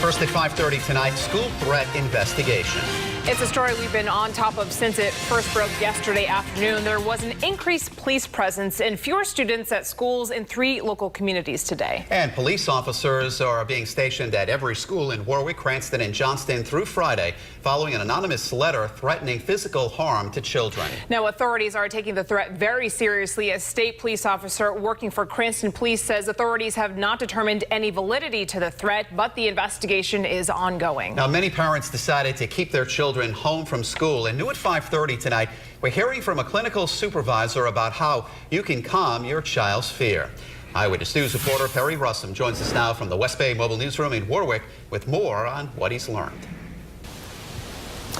First at 5:30 tonight, school threat investigation. It's a story we've been on top of since it first broke yesterday afternoon. There was an increased police presence and fewer students at schools in 3 local communities today. And police officers are being stationed at every school in Warwick, Cranston, and Johnston through Friday, following an anonymous letter threatening physical harm to children. Now, authorities are taking the threat very seriously. A state police officer working for Cranston Police says authorities have not determined any validity to the threat, but the investigation is ongoing. Now, many parents decided to keep their children home from school, and new at 5:30 tonight, we're hearing from a clinical supervisor about how you can calm your child's fear. Eyewitness News reporter Perry Russum joins us now from the West Bay Mobile Newsroom in Warwick with more on what he's learned.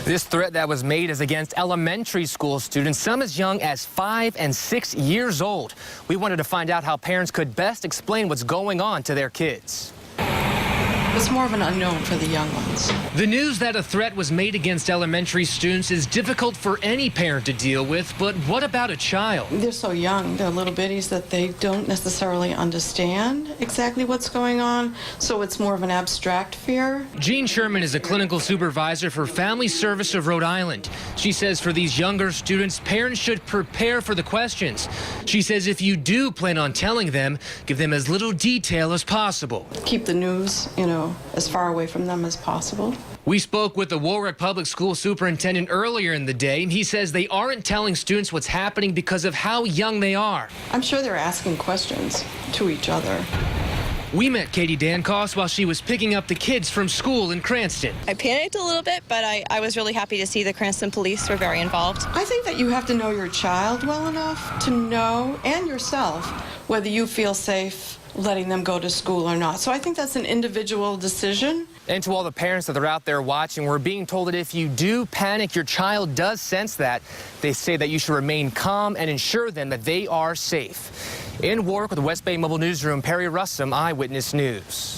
This threat that was made is against elementary school students, some as young as 5 and 6 years old. We wanted to find out how parents could best explain what's going on to their kids. It's more of an unknown for the young ones. The news that a threat was made against elementary students is difficult for any parent to deal with, but what about a child? They're so young, they're little bitties that they don't necessarily understand exactly what's going on, so it's more of an abstract fear. Jeanne Sherman is a clinical supervisor for Family Service of Rhode Island. She says for these younger students, parents should prepare for the questions. She says if you do plan on telling them, give them as little detail as possible. Keep the news, as far away from them as possible. We spoke with the Warwick Public School superintendent earlier in the day, and he says they aren't telling students what's happening because of how young they are. I'm sure they're asking questions to each other. We met Katie Dancos while she was picking up the kids from school in Cranston. I panicked a little bit, but I was really happy to see the Cranston police were very involved. I think that you have to know your child well enough to know, and yourself, whether you feel safe letting them go to school or not. So I think that's an individual decision. And to all the parents that are out there watching, we're being told that if you do panic, your child does sense that. They say that you should remain calm and ensure them that they are safe. In Warwick with the West Bay Mobile Newsroom, Perry Russum, Eyewitness News.